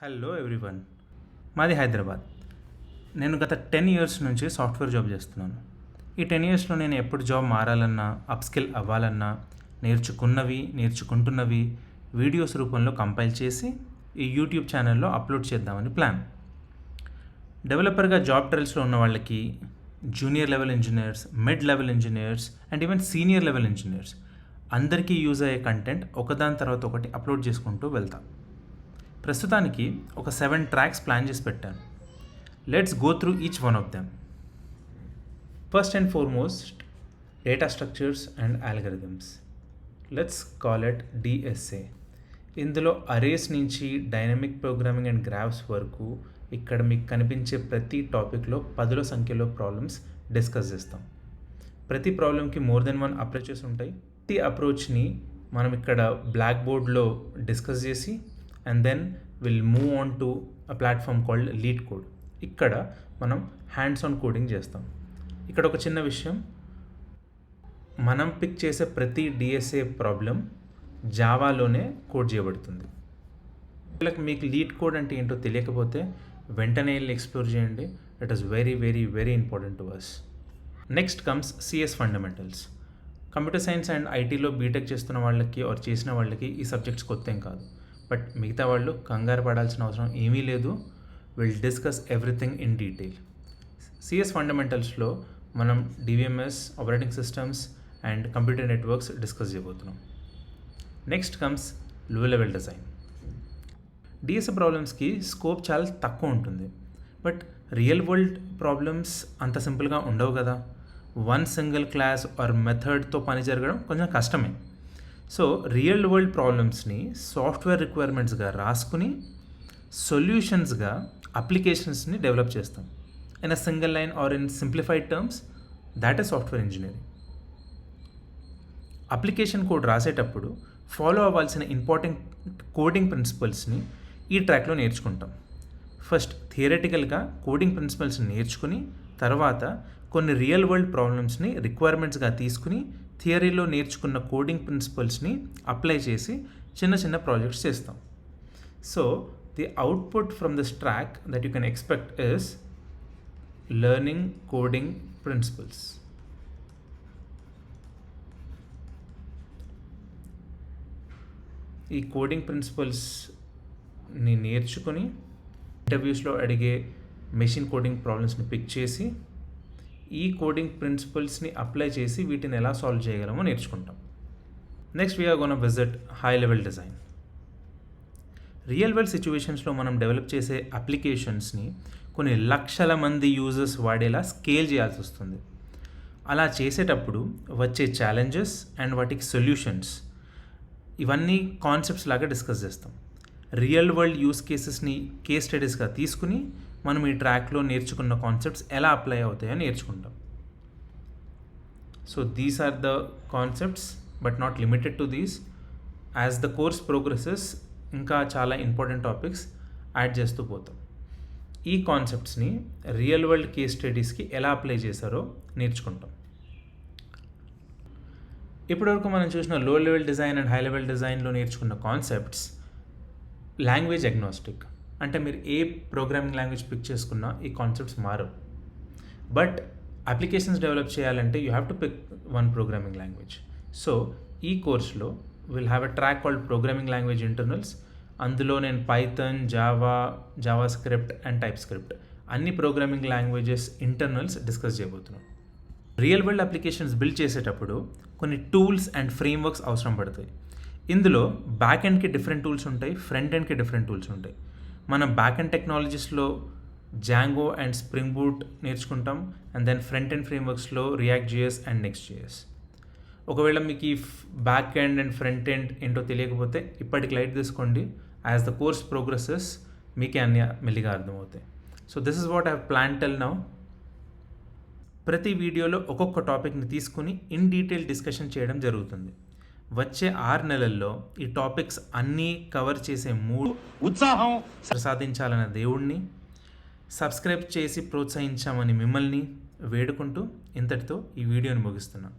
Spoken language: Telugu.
హలో ఎవ్రీవన్, మాది హైదరాబాద్. నేను గత 10 ఇయర్స్ నుంచి సాఫ్ట్వేర్ జాబ్ చేస్తున్నాను. ఈ 10 ఇయర్స్లో నేను ఎప్పుడు జాబ్ మారాలన్నా, అప్స్కిల్ అవ్వాలన్నా, నేర్చుకుంటున్నవి వీడియోస్ రూపంలో కంపైల్ చేసి ఈ యూట్యూబ్ ఛానల్లో అప్లోడ్ చేద్దామని ప్లాన్. డెవలపర్గా జాబ్ ట్రయల్స్లో ఉన్న వాళ్ళకి, junior level engineers, mid level engineers and even senior level engineers అందరికీ యూజ్ అయ్యే కంటెంట్ ఒకదాని తర్వాత ఒకటి అప్లోడ్ చేసుకుంటూ వెళ్తాం. ప్రస్తుతానికి ఒక 7 ట్రాక్స్ ప్లాన్ చేసి పెట్టాను. Let's go through each one of them. First and foremost, data structures and algorithms. Let's call it DSA. ఇందులో అరేస్ నుంచి డైనమిక్ ప్రోగ్రామింగ్ అండ్ గ్రాఫ్స్ వరకు ఇక్కడ మీకు కనిపించే ప్రతి టాపిక్లో 10ల సంఖ్యలో ప్రాబ్లమ్స్ డిస్కస్ చేస్తాం. ప్రతి ప్రాబ్లంకి మోర్ దెన్ 1 అప్రోచెస్ ఉంటాయి. ప్రతి అప్రోచ్ని మనం ఇక్కడ బ్లాక్ బోర్డ్లో డిస్కస్ చేసి and then will move on to a platform called LeetCode. ఇక్కడ మనం హ్యాండ్స్ ఆన్ కోడింగ్ చేస్తాం. ఇక్కడ ఒక చిన్న విషయం, మనం పిక్ చేసే ప్రతి డిఎస్ఏ ప్రాబ్లం జావాలోనే కోడ్ చేయబడుతుంది. మీకు లీడ్ కోడ్ అంటే ఏంటో తెలియకపోతే వెంటనే వెళ్ళి ఎక్స్ప్లోర్ చేయండి. It is very very very important to us. Next comes CS fundamentals. Computer science and ఐటీలో బీటెక్ చేస్తున్న వాళ్ళకి ఆర్ చేసిన వాళ్ళకి ఈ సబ్జెక్ట్స్ కొత్త ఏం కాదు. బట్ మిగతా వాళ్ళు కంగారు పడాల్సిన అవసరం ఏమీ లేదు. Will discuss everything in detail. CS ఫండమెంటల్స్లో మనం DBMS, operating systems and computer networks discuss చేయబోతున్నాం. Next comes low level design. DSA ప్రాబ్లమ్స్కి స్కోప్ చాలా తక్కువ ఉంటుంది. బట్ రియల్ వరల్డ్ ప్రాబ్లమ్స్ అంత సింపుల్గా ఉండవు కదా. వన్ సింగిల్ క్లాస్ ఆర్ మెథడ్తో పని జరగడం కొంచెం కష్టమే. సో రియల్ వరల్డ్ ప్రాబ్లమ్స్ని సాఫ్ట్వేర్ రిక్వైర్మెంట్స్గా రాసుకుని సొల్యూషన్స్గా అప్లికేషన్స్ని డెవలప్ చేస్తాం. In a single line or in simplified terms, that is software engineering. Application code రాసేటప్పుడు ఫాలో అవ్వాల్సిన ఇంపార్టెంట్ కోడింగ్ ప్రిన్సిపల్స్ని ఈ ట్రాక్లో నేర్చుకుంటాం. ఫస్ట్ థియరటికల్గా కోడింగ్ ప్రిన్సిపల్స్ని నేర్చుకుని తర్వాత కొన్ని రియల్ వరల్డ్ ప్రాబ్లమ్స్ని రిక్వైర్మెంట్స్గా తీసుకుని థియరీలో నేర్చుకున్న కోడింగ్ ప్రిన్సిపల్స్ని అప్లై చేసి చిన్న చిన్న ప్రాజెక్ట్స్ చేస్తాం. So the output from this track that you can expect is learning coding principles. ఈ కోడింగ్ ప్రిన్సిపల్స్ని నేర్చుకుని ఇంటర్వ్యూస్లో అడిగే మెషిన్ కోడింగ్ ప్రాబ్లమ్స్ని పిక్ చేసి ఈ కోడింగ్ ప్రిన్సిపల్స్ని అప్లై చేసి వీటిని ఎలా సాల్వ్ చేయగలమో నేర్చుకుంటాం. Next we're gonna visit high level design. Real world సిచ్యువేషన్స్లో మనం డెవలప్ చేసే అప్లికేషన్స్ని కొన్ని లక్షల మంది యూజర్స్ వాడేలా స్కేల్ చేయాల్సి వస్తుంది. అలా చేసేటప్పుడు వచ్చే ఛాలెంజెస్ అండ్ వాటికి సొల్యూషన్స్ ఇవన్నీ కాన్సెప్ట్స్ లాగా డిస్కస్ చేస్తాం. రియల్ వరల్డ్ యూస్ కేసెస్ని కేస్ స్టడీస్గా తీసుకుని మనం ఈ ట్రాక్లో నేర్చుకున్న కాన్సెప్ట్స్ ఎలా అప్లై అవుతాయో నేర్చుకుంటాం. So these are the concepts but not limited to these. As the course progresses ఇంకా చాలా ఇంపార్టెంట్ టాపిక్స్ యాడ్ చేస్తూ పోతాం. ఈ కాన్సెప్ట్స్ని రియల్ వరల్డ్ కేస్ స్టడీస్కి ఎలా అప్లై చేశారో నేర్చుకుంటాం. ఇప్పటివరకు మనం చూసిన low level design and high level డిజైన్లో నేర్చుకున్న కాన్సెప్ట్స్ లాంగ్వేజ్ అగ్నోస్టిక్. అంటే మీరు ఏ ప్రోగ్రామింగ్ లాంగ్వేజ్ పిక్ చేసుకున్నా ఈ కాన్సెప్ట్స్ మారవు. బట్ అప్లికేషన్స్ డెవలప్ చేయాలంటే you have to pick one programming language. So ఈ కోర్స్లో will have a track called programming language internals. అందులో నేను Python, JavaScript and TypeScript అన్ని ప్రోగ్రామింగ్ లాంగ్వేజెస్ ఇంటర్నల్స్ డిస్కస్ చేయబోతున్నాం. రియల్ వరల్డ్ అప్లికేషన్స్ బిల్డ్ చేసేటప్పుడు కొన్ని టూల్స్ అండ్ ఫ్రేమ్వర్క్స్ అవసరం పడతాయి. ఇందులో బ్యాక్ ఎండ్కి డిఫరెంట్ టూల్స్ ఉంటాయి, ఫ్రంట్ ఎండ్కి డిఫరెంట్ టూల్స్ ఉంటాయి. మనం బ్యాక్ ఎండ్ టెక్నాలజీస్లో జాంగో అండ్ స్ప్రింగ్ బూట్ నేర్చుకుంటాం. అండ్ దెన్ ఫ్రంట్ ఎండ్ ఫ్రేమ్వర్క్స్లో React JS and Next JS. ఒకవేళ మీకు ఈ back end and front end ఏంటో తెలియకపోతే ఇప్పటికి లైట్ తీసుకోండి. యాజ్ ద కోర్స్ ప్రోగ్రెసెస్ మీకే అన్ని మెల్లిగా అర్థమవుతాయి. So this is what I have plan till now. ప్రతి వీడియోలో ఒక్కొక్క టాపిక్ని తీసుకుని ఇన్ డీటెయిల్ డిస్కషన్ చేయడం జరుగుతుంది. వచ్చే 6 నెలల్లో ఈ టాపిక్స్ అన్నీ కవర్ చేసే ఉత్సాహం ప్రసాదించాలన్న దేవుణ్ణి, సబ్స్క్రైబ్ చేసి ప్రోత్సహించామని మిమ్మల్ని వేడుకుంటూ ఇంతటితో ఈ వీడియోని ముగిస్తున్నాను.